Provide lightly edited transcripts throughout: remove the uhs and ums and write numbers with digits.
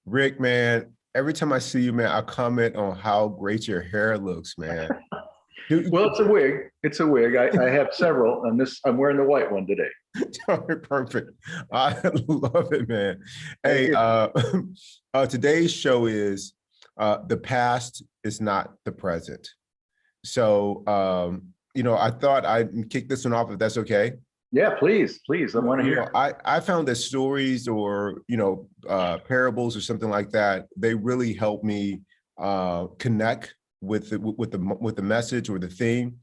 Rick, man, every time I see you, man, I comment on how great your hair looks, man. Well, Dude, it's a wig. It's a wig. I have several, and this I'm wearing the white one today. perfect. I love it, man. Thank Hey, you. today's show is the past is not the present. So, I thought I'd kick this one off if that's okay. Yeah, please, please. I want to hear. I found that stories or parables or something like that, they really help me connect with the message or the theme.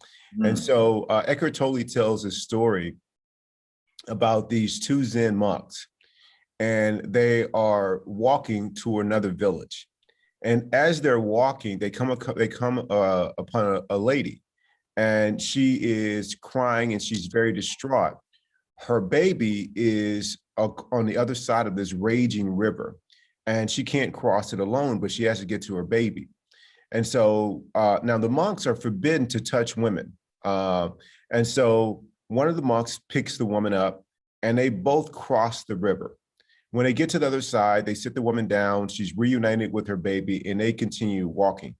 And Mm, so Eckhart Tolle tells a story about these two Zen monks, and they are walking to another village. And as they're walking, they come upon a lady, and she is crying and she's very distraught. Her baby is on the other side of this raging river, and she can't cross it alone, but she has to get to her baby. And so now the monks are forbidden to touch women. And so one of the monks picks the woman up, and they both cross the river. When they get to the other side, they sit the woman down. She's reunited with her baby, and they continue walking.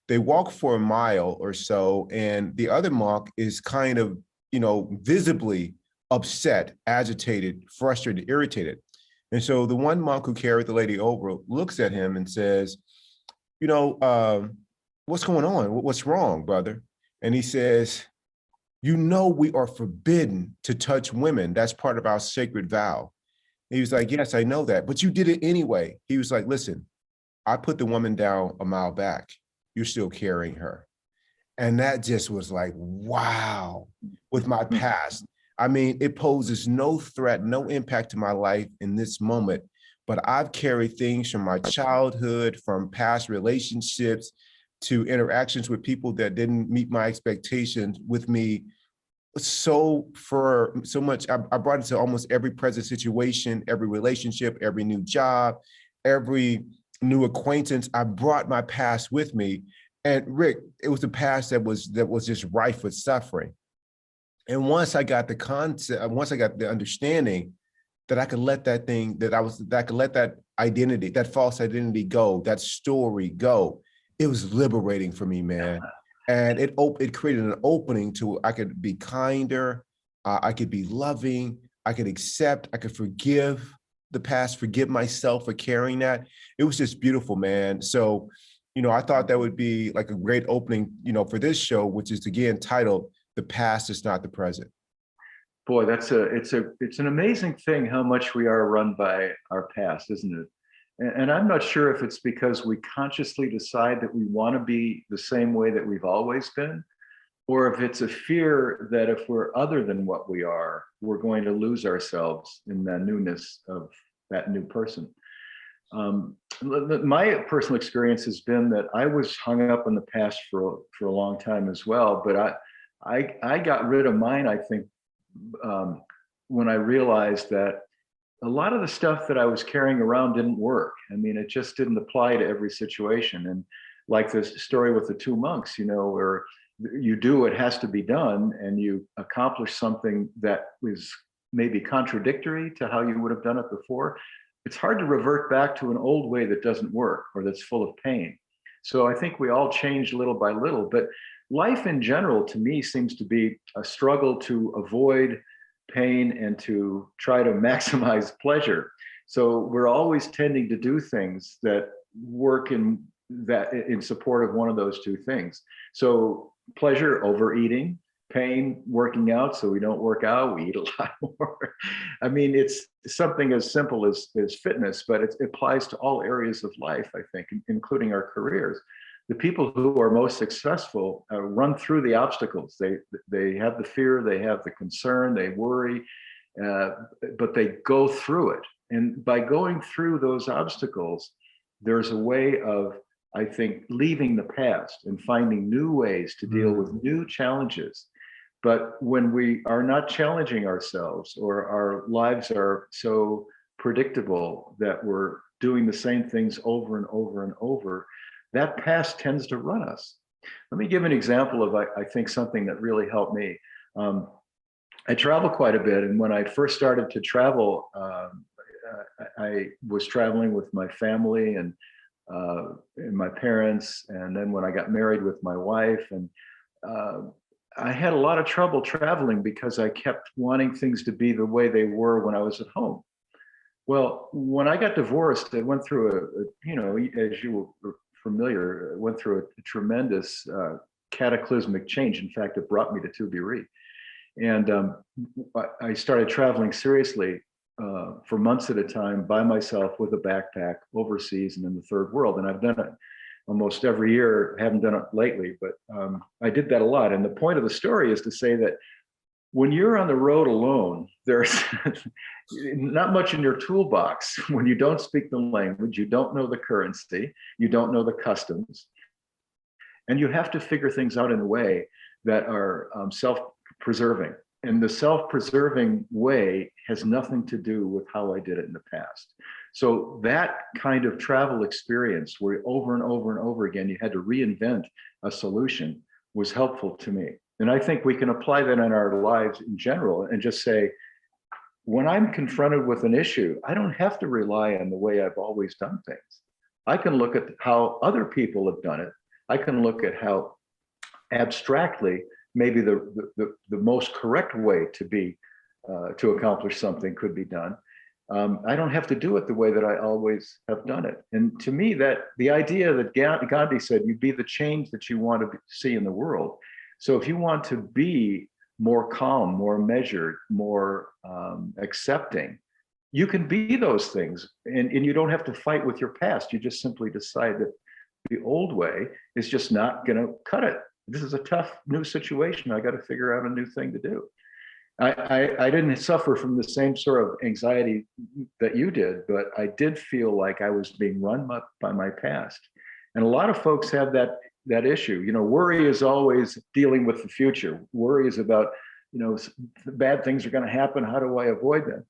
They walk for a mile or so, and the other monk is kind of, visibly upset, agitated, frustrated, irritated. And so the one monk who carried the lady over looks at him and says, you know, what's going on? What's wrong, brother? And he says, we are forbidden to touch women. That's part of our sacred vow. He was like, yes, I know that, but you did it anyway. He was like, listen, I put the woman down a mile back. You're still carrying her. And that just was like, wow, with my mm. past. I mean, it poses no threat, no impact to my life in this moment, but I've carried things from my childhood, from past relationships to interactions with people that didn't meet my expectations with me. So for so much, I brought it to almost every present situation, every relationship, every new job, every new acquaintance. I brought my past with me. And Rick, it was the past that was just rife with suffering. And once I got the concept, once I got the understanding that I could let that thing that I could let that identity, that false identity go, that story go, it was liberating for me, man. And it created an opening to I could be kinder, I could be loving, I could accept, I could forgive the past, forgive myself for carrying that. It was just beautiful, man. So, I thought that would be like a great opening, for this show, which is again titled "The Past Is Not the Present." Boy, it's an amazing thing how much we are run by our past, isn't it? And I'm not sure if it's because we consciously decide that we want to be the same way that we've always been, or if it's a fear that if we're other than what we are, we're going to lose ourselves in the newness of that new person. My personal experience has been that I was hung up in the past for a long time as well, but I got rid of mine, I think, when I realized that a lot of the stuff that I was carrying around didn't work. I mean, it just didn't apply to every situation. And like this story with the two monks, where you do what has to be done and you accomplish something that was maybe contradictory to how you would have done it before. It's hard to revert back to an old way that doesn't work or that's full of pain. So I think we all change little by little, but life in general to me seems to be a struggle to avoid pain and to try to maximize pleasure. So we're always tending to do things that work in support of one of those two things. So pleasure, overeating; pain, working out. So we don't work out, we eat a lot more. I mean, it's something as simple as fitness, but it applies to all areas of life, I think, including our careers. The people who are most successful run through the obstacles. They have the fear, they have the concern, they worry, uh, but they go through it. And by going through those obstacles, there's a way of, I think, leaving the past and finding new ways to deal with Mm. new challenges. But when we are not challenging ourselves, or our lives are so predictable that we're doing the same things over and over and over, that past tends to run us. Let me give an example of, I think, something that really helped me. Um, I travel quite a bit, and when I first started to travel, I was traveling with my family and my parents, and then when I got married with my wife, and uh, I had a lot of trouble traveling because I kept wanting things to be the way they were when I was at home. Well, when I got divorced, I went through you know, as you were familiar, I went through a tremendous cataclysmic change. In fact, it brought me to ToBeRe. And I started traveling seriously for months at a time by myself with a backpack overseas and in the third world. And I've done it almost every year. Haven't done it lately, but I did that a lot. And the point of the story is to say that when you're on the road alone, there's not much in your toolbox. When you don't speak the language, you don't know the currency, you don't know the customs, and you have to figure things out in a way that are self-preserving. And the self-preserving way has nothing to do with how I did it in the past. So that kind of travel experience where over and over and over again, you had to reinvent a solution was helpful to me. And I think we can apply that in our lives in general and just say, when I'm confronted with an issue, I don't have to rely on the way I've always done things. I can look at how other people have done it. I can look at how abstractly maybe the most correct way to accomplish something could be done. I don't have to do it the way that I always have done it. And to me, that the idea that Gandhi said, you be the change that you want to see in the world. So if you want to be more calm, more measured, more accepting, you can be those things, and you don't have to fight with your past. You just simply decide that the old way is just not going to cut it. This is a tough new situation. I got to figure out a new thing to do. I didn't suffer from the same sort of anxiety that you did, but I did feel like I was being run by my past. And a lot of folks have that issue. You know, worry is always dealing with the future. Worry is about, you know, bad things are going to happen. How do I avoid them?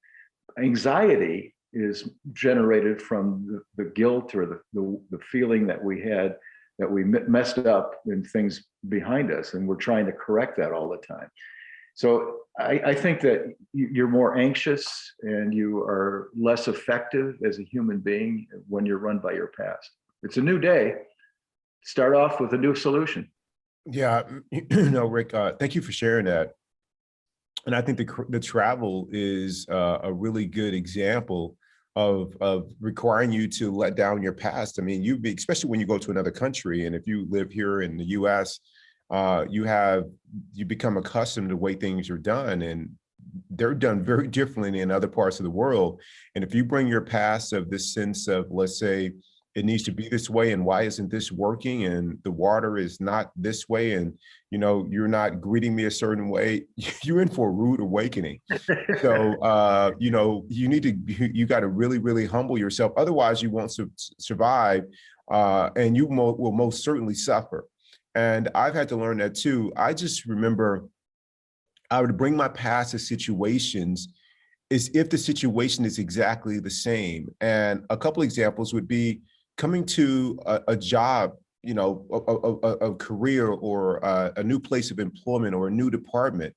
Anxiety is generated from the guilt or the feeling that we had that we messed up in things behind us, and we're trying to correct that all the time. So I think that you're more anxious and you are less effective as a human being when you're run by your past. It's a new day. Start off with a new solution. Yeah, no, Rick, thank you for sharing that. And I think the travel is a really good example of requiring you to let down your past. I mean, especially when you go to another country, and if you live here in the US, you become accustomed to the way things are done, and they're done very differently in other parts of the world. And if you bring your past of this sense of, let's say, it needs to be this way, and why isn't this working, and the water is not this way, and you know, you're not greeting me a certain way, you're in for a rude awakening. So you know, you got to really humble yourself, otherwise you won't survive, and you will most certainly suffer. And I've had to learn that too. I just remember I would bring my past to situations as if the situation is exactly the same. And a couple examples would be coming to a job, you know, a career, or a new place of employment, or a new department.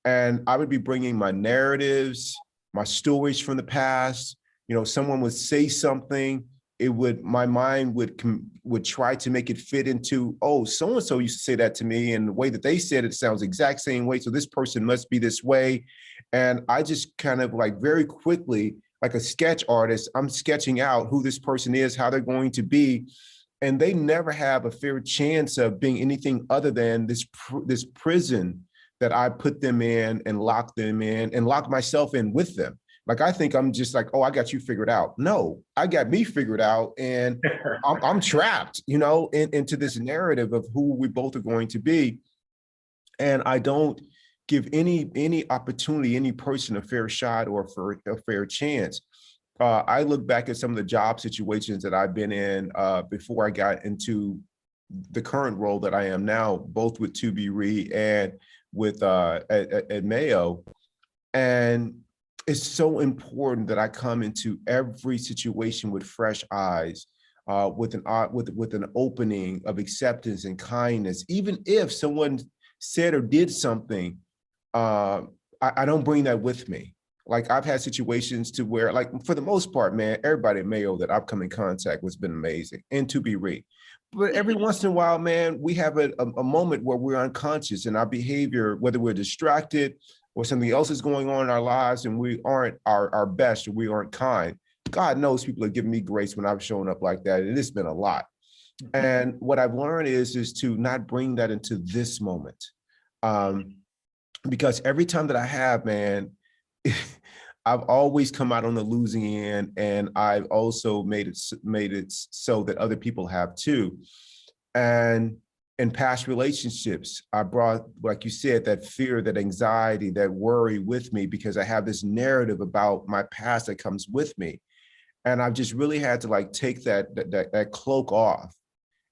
And I would be bringing my narratives, my stories from the past. You know, someone would say something, my mind would try to make it fit into, oh, so-and-so used to say that to me, and the way that they said it sounds exact same way, so this person must be this way. And I just kind of like very quickly, like a sketch artist, I'm sketching out who this person is, how they're going to be. And they never have a fair chance of being anything other than this prison that I put them in and lock them in and lock myself in with them. Like, I think I'm just like, oh, I got you figured out. No, I got me figured out, and I'm trapped, you know, into this narrative of who we both are going to be. And I don't give any opportunity, any person a fair shot or a fair chance. I look back at some of the job situations that I've been in before I got into the current role that I am now, both with ToBeRe and with at Mayo. And it's so important that I come into every situation with fresh eyes, with an opening of acceptance and kindness. Even if someone said or did something, I don't bring that with me. Like I've had situations to where, like for the most part, man, everybody at Mayo that I've come in contact with has been amazing, and ToBeRe. But every once in a while, man, we have a moment where we're unconscious and our behavior, whether we're distracted or something else is going on in our lives and we aren't our best or we aren't kind. God knows people are giving me grace when I've shown up like that. And it's been a lot. And what I've learned is to not bring that into this moment. Um, because every time that I have, man, I've always come out on the losing end, and I've also made it so that other people have too. And in past relationships, I brought, like you said, that fear, that anxiety, that worry with me because I have this narrative about my past that comes with me. And I've just really had to like take that cloak off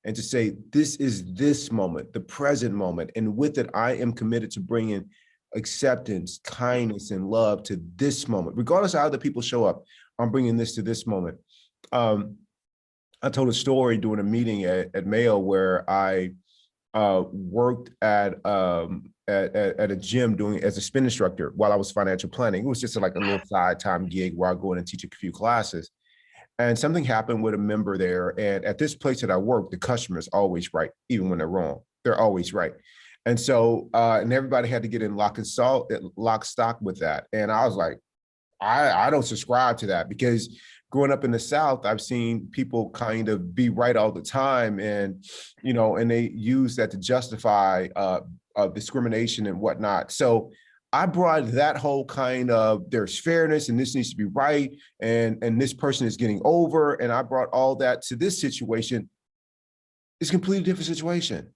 and to say, this is this moment, the present moment. And with it, I am committed to bringing acceptance, kindness, and love to this moment. Regardless of how the people show up, I'm bringing this to this moment. I told a story during a meeting at Mayo where I worked at a gym doing as a spin instructor while I was financial planning. It was just like a little side time gig where I go in and teach a few classes. And something happened with a member there. And at this place that I work, the customer is always right, even when they're wrong. They're always right. And so, and everybody had to get in lock stock with that. And I was like, I don't subscribe to that, because growing up in the South, I've seen people kind of be right all the time, and and they use that to justify discrimination and whatnot. So I brought that whole kind of, there's fairness and this needs to be right, and this person is getting over, and I brought all that to this situation. It's a completely different situation.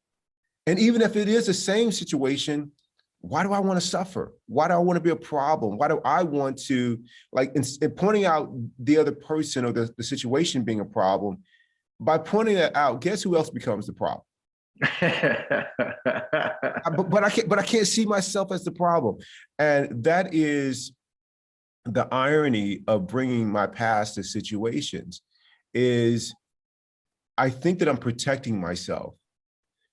And even if it is the same situation, why do I want to suffer? Why do I want to be a problem? Why do I want to, like, in pointing out the other person or the situation being a problem, by pointing that out, guess who else becomes the problem? But I can't see myself as the problem. And that is the irony of bringing my past to situations, is I think that I'm protecting myself.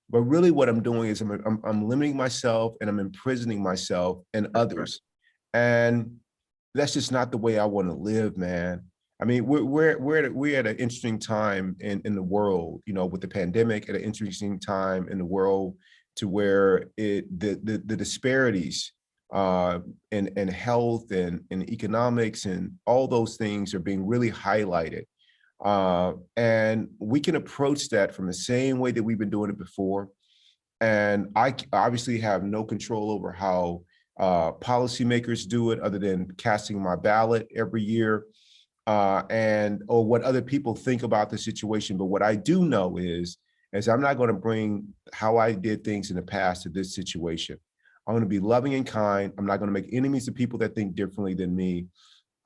But really what I'm doing is I'm limiting myself, and I'm imprisoning myself and others. And that's just not the way I want to live, man. I mean, we're at an interesting time in the world, with the pandemic, at an interesting time in the world, to where the disparities in health and in economics and all those things are being really highlighted. And we can approach that from the same way that we've been doing it before. And I obviously have no control over how policymakers do it, other than casting my ballot every year, or what other people think about the situation. But what I do know is I'm not going to bring how I did things in the past to this situation. I'm going to be loving and kind. I'm not going to make enemies of people that think differently than me.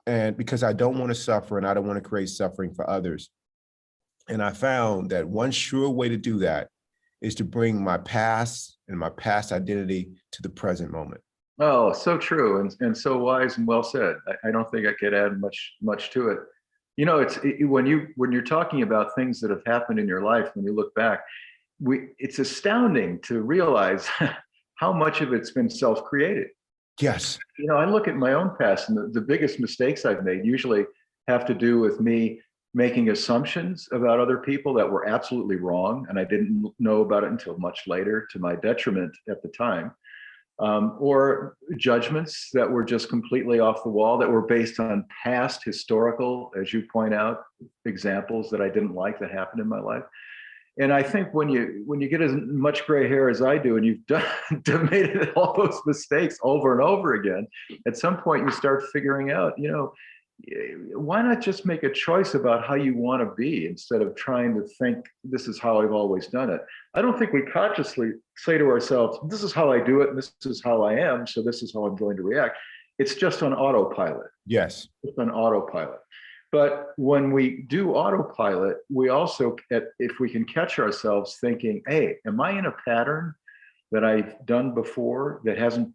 And because I don't want to suffer, and I don't want to create suffering for others. And I found that one sure way to do that is to bring my past and my past identity to the present moment. Oh, so true, and so wise and well said. I don't think I could add much to it. When you're talking about things that have happened in your life, when you look back, it's astounding to realize how much of it's been self-created. Yes. I look at my own past, and the biggest mistakes I've made usually have to do with me making assumptions about other people that were absolutely wrong, and I didn't know about it until much later, to my detriment at the time. Or judgments that were just completely off the wall, that were based on past historical, as you point out, examples that I didn't like that happened in my life. And I think when you get as much gray hair as I do, and you've made all those mistakes over and over again, at some point you start figuring out, why not just make a choice about how you want to be, instead of trying to think, this is how I've always done it. I don't think we consciously say to ourselves, this is how I do it, and this is how I am, so this is how I'm going to react. It's just on autopilot. Yes. It's on autopilot. But when we do autopilot, we also, if we can catch ourselves thinking, hey, am I in a pattern that I've done before that hasn't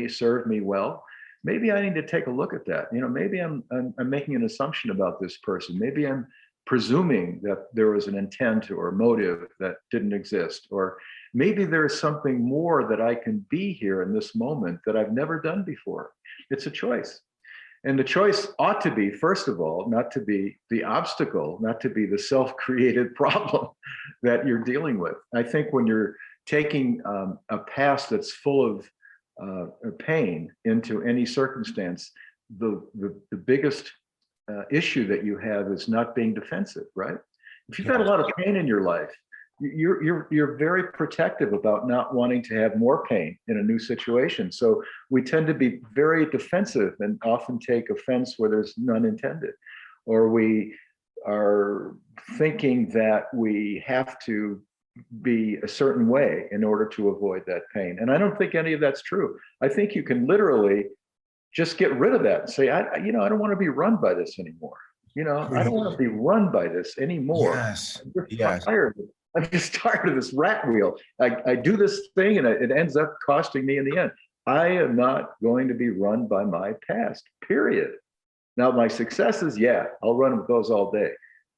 served me well? Maybe I need to take a look at that. Maybe I'm making an assumption about this person. Maybe I'm presuming that there was an intent or a motive that didn't exist. Or maybe there's something more that I can be here in this moment that I've never done before. It's a choice. And the choice ought to be, first of all, not to be the obstacle, not to be the self-created problem that you're dealing with. I think when you're taking a past that's full of pain into any circumstance, the biggest issue that you have is not being defensive, right? If you've had a lot of pain in your life, you're very protective about not wanting to have more pain in a new situation. So we tend to be very defensive and often take offense where there's none intended, or we are thinking that we have to be a certain way in order to avoid that pain. And I don't think any of that's true. I think you can literally just get rid of that and say, I don't want to be run by this anymore. I don't want to be run by this anymore. Yes. I'm just Yes. tired. I'm just tired of this rat wheel. I do this thing and it ends up costing me in the end. I am not going to be run by my past, period. Now, my successes, yeah, I'll run with those all day.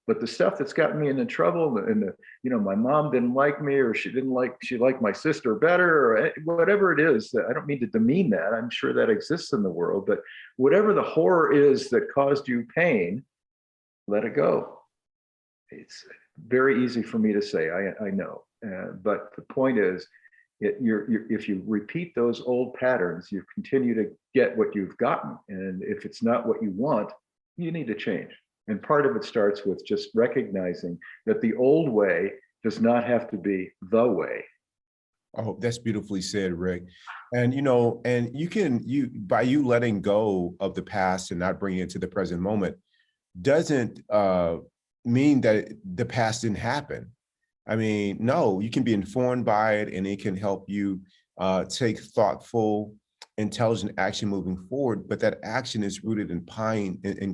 But the stuff that's gotten me into trouble, and my mom didn't like me, or she liked my sister better, or whatever it is, I don't mean to demean that. I'm sure that exists in the world, but whatever the horror is that caused you pain, let it go. It's very easy for me to say, I know. But the point is, if you repeat those old patterns, you continue to get what you've gotten. And if it's not what you want, you need to change. And part of it starts with just recognizing that the old way does not have to be the way. Oh, that's beautifully said, Rick. And by you letting go of the past and not bringing it to the present moment doesn't mean that the past didn't happen. I mean, no, you can be informed by it, and it can help you take thoughtful, intelligent action moving forward. But that action is rooted in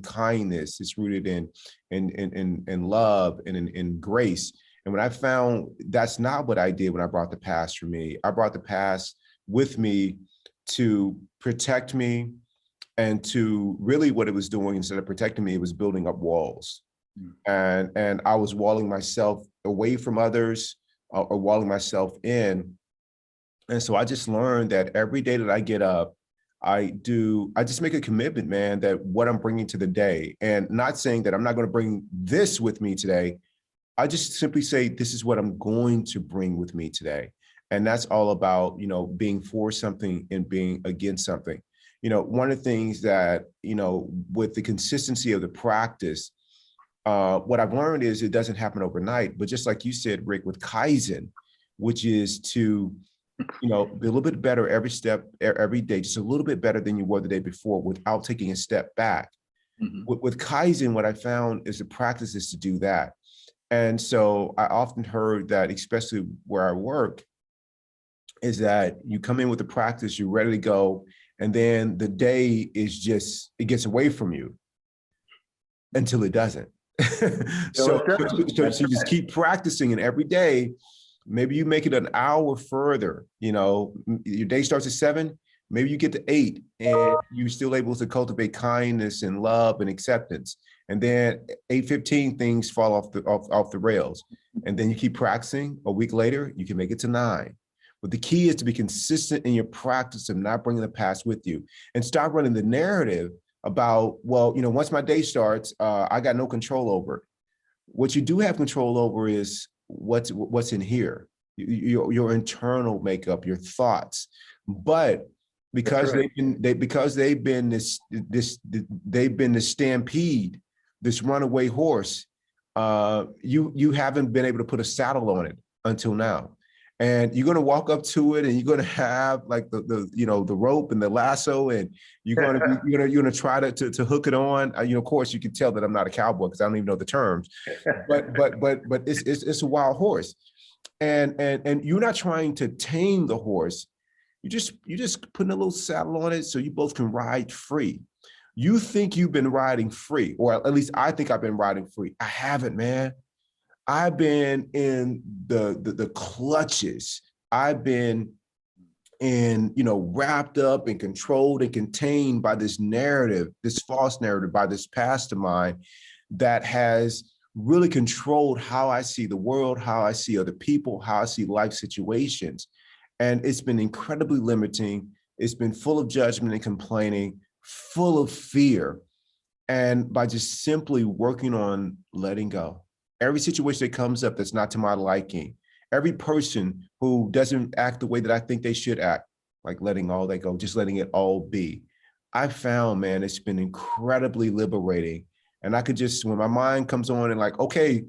kindness. It's rooted in love and in grace. And when I found that's not what I did when I brought the past for me, I brought the past with me to protect me, and to really what it was doing, instead of protecting me, it was building up walls. And I was walling myself away from others, or walling myself in. And so I just learned that every day that I get up, I just make a commitment, man, that what I'm bringing to the day, and not saying that I'm not going to bring this with me today. I just simply say, this is what I'm going to bring with me today. And that's all about, being for something and being against something. One of the things that, with the consistency of the practice, what I've learned is it doesn't happen overnight, but just like you said, Rick, with Kaizen, which is to, be a little bit better every day, just a little bit better than you were the day before without taking a step back. Mm-hmm. With Kaizen, what I found is the practice is to do that. And so I often heard that, especially where I work, is that you come in with the practice, you're ready to go, and then the day is it gets away from you until it doesn't. So you just keep practicing, and every day, maybe you make it an hour further. Your day starts at 7, maybe you get to 8, and you're still able to cultivate kindness and love and acceptance. And then 8:15, things fall off the rails. And then you keep practicing. A week later, you can make it to 9. But the key is to be consistent in your practice of not bringing the past with you, and stop running the narrative about, well, once my day starts, I got no control over it. What you do have control over is what's in here, your internal makeup, your thoughts. But because they've been this stampede, this runaway horse, you haven't been able to put a saddle on it until now. And you're going to walk up to it, and you're going to have like the rope and the lasso, and you're going to try to hook it on. Of course, you can tell that I'm not a cowboy because I don't even know the terms. But it's a wild horse, and you're not trying to tame the horse. You just putting a little saddle on it so you both can ride free. You think you've been riding free, or at least I think I've been riding free. I haven't, man. I've been in the clutches. I've been wrapped up and controlled and contained by this narrative, this false narrative, by this past of mine that has really controlled how I see the world, how I see other people, how I see life situations. And it's been incredibly limiting. It's been full of judgment and complaining. full of fear. And by just simply working on letting go, every situation that comes up that's not to my liking, every person who doesn't act the way that I think they should act, like letting all that go, just letting it all be. I found, man, it's been incredibly liberating. And I could just, when my mind comes on and like, okay,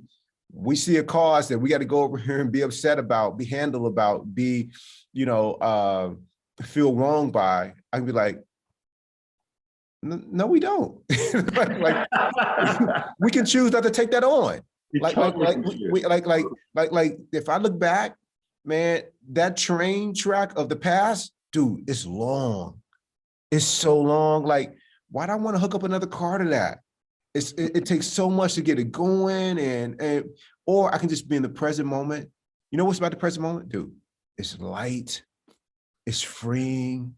we see a cause that we got to go over here and be upset about, be handled about, be, feel wrong by, I can be like, no, we don't. like, we can choose not to take that on. Like, if I look back, man, that train track of the past, dude, it's long. It's so long. Like, why do I want to hook up another car to that? It takes so much to get it going, and or I can just be in the present moment. You know what's about the present moment, dude? It's light. It's freeing.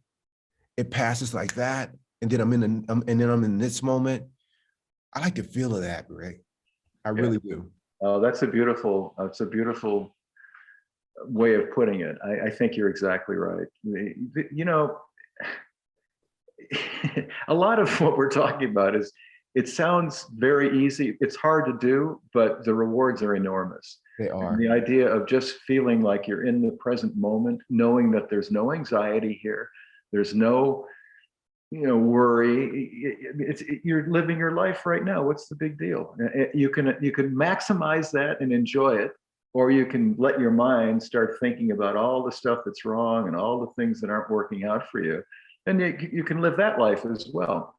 It passes like that. And then I'm in this moment. I like the feel of that, Rick. I really do. Oh, that's a beautiful way of putting it. I think you're exactly right. You know, a lot of what we're talking about is, it sounds very easy. It's hard to do, but the rewards are enormous. They are. And the idea of just feeling like you're in the present moment, knowing that there's no anxiety here, there's no worry. You're living your life right now. What's the big deal? You can maximize that and enjoy it, or you can let your mind start thinking about all the stuff that's wrong and all the things that aren't working out for you, and you can live that life as well.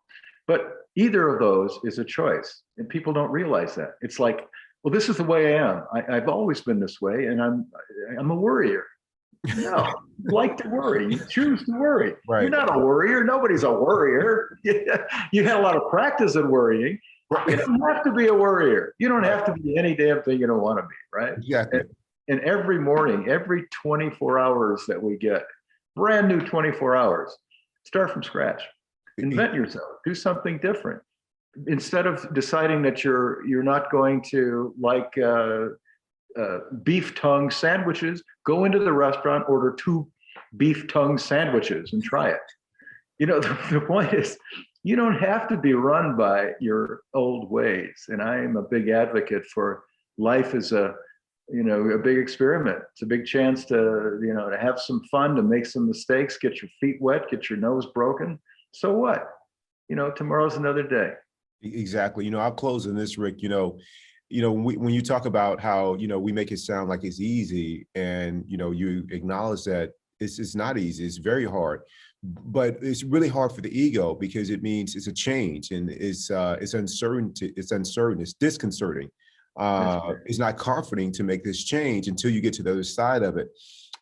But either of those is a choice, and people don't realize that. It's like, well, this is the way I am. I've always been this way, and I'm a worrier. No, you like to worry. You choose to worry. Right. You're not a worrier. Nobody's a worrier. You had a lot of practice at worrying. Right. You don't have to be a worrier. You don't have to be any damn thing you don't want to be, right? Exactly. And every morning, every 24 hours that we get, brand new 24 hours, start from scratch. Invent yourself. Do something different. Instead of deciding that you're not going to like beef tongue sandwiches, go into the restaurant, order 2 beef tongue sandwiches and try it. The point is, you don't have to be run by your old ways. And I am a big advocate for life as a big experiment. It's a big chance to have some fun, to make some mistakes, get your feet wet, get your nose broken. So what? Tomorrow's another day. Exactly. I'll close on this, Rick. When you talk about how, we make it sound like it's easy, and, you acknowledge that it's not easy, it's very hard, but it's really hard for the ego, because it means it's a change, and it's uncertainty, it's uncertain, it's disconcerting. It's not comforting to make this change until you get to the other side of it.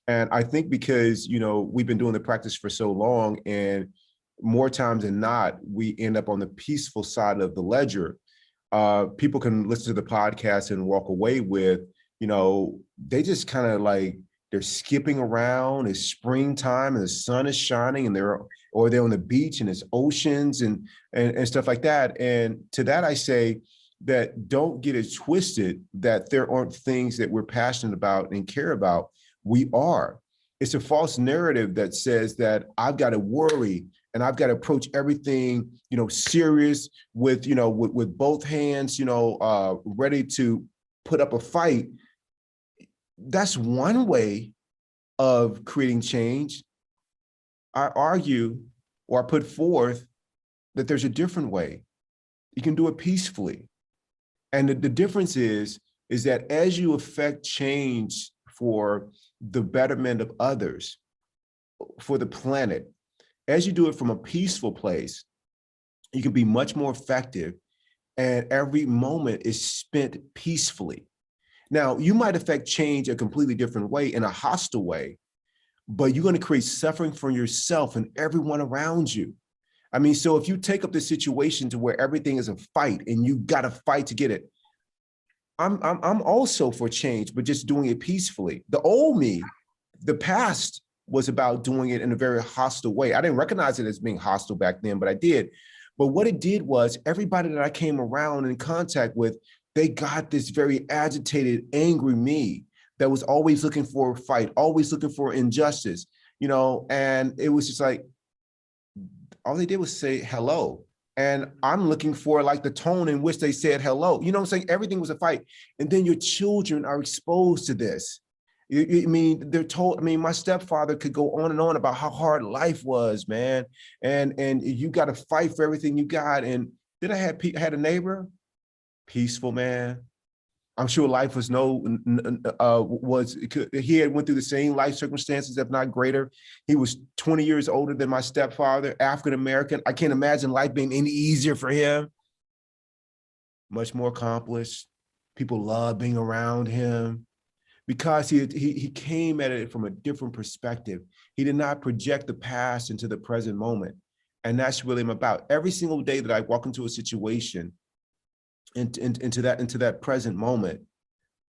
And I think because, we've been doing the practice for so long, and more times than not, we end up on the peaceful side of the ledger. People can listen to the podcast and walk away with, they just kind of like, they're skipping around. It's springtime and the sun is shining, and they're on the beach and it's oceans and stuff like that. And to that, I say that don't get it twisted that there aren't things that we're passionate about and care about. We are. It's a false narrative that says that I've got to worry and I've got to approach everything, serious with both hands, ready to put up a fight. That's one way of creating change. I argue, or I put forth, that there's a different way. You can do it peacefully. And the difference is that as you affect change for the betterment of others, for the planet, as you do it from a peaceful place, you can be much more effective, and every moment is spent peacefully. Now, you might affect change a completely different way, in a hostile way, but you're going to create suffering for yourself and everyone around you. I mean, so if you take up the situation to where everything is a fight and you got to fight to get it, I'm also for change, but just doing it peacefully. The old me, the past, was about doing it in a very hostile way. I didn't recognize it as being hostile back then, but I did. But what it did was, everybody that I came around in contact with, they got this very agitated, angry me that was always looking for a fight, always looking for injustice, and it was just like, all they did was say hello. And I'm looking for like the tone in which they said hello. You know what I'm saying? Everything was a fight. And then your children are exposed to this. I mean, they're told, I mean, my stepfather could go on and on about how hard life was, man. And you got to fight for everything you got. And then I had a neighbor, peaceful, man. I'm sure life was he had went through the same life circumstances, if not greater. He was 20 years older than my stepfather, African-American. I can't imagine life being any easier for him. Much more accomplished. People loved being around him because he came at it from a different perspective. He did not project the past into the present moment. And that's really about. Every single day that I walk into a situation, into that present moment,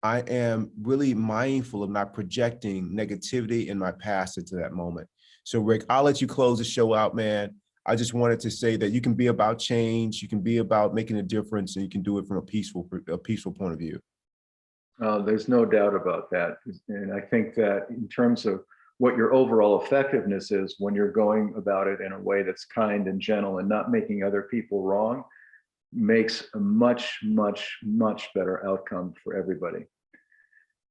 I am really mindful of not projecting negativity in my past into that moment. So Rick, I'll let you close the show out, man. I just wanted to say that you can be about change, you can be about making a difference, and you can do it from a peaceful point of view. There's no doubt about that. And I think that in terms of what your overall effectiveness is when you're going about it in a way that's kind and gentle and not making other people wrong, makes a much, much, much better outcome for everybody.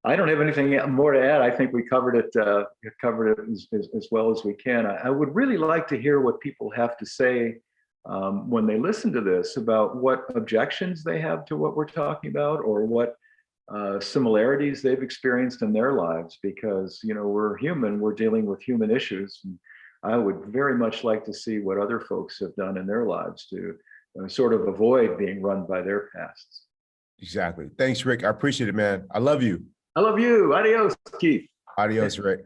I don't have anything more to add. I think we covered it as well as we can. I would really like to hear what people have to say when they listen to this about what objections they have to what we're talking about, or what similarities they've experienced in their lives, because, you know, we're human, we're dealing with human issues. And I would very much like to see what other folks have done in their lives to sort of avoid being run by their pasts. Exactly. Thanks, Rick. I appreciate it, man. I love you. I love you. Adios, Keith. Adios, Rick.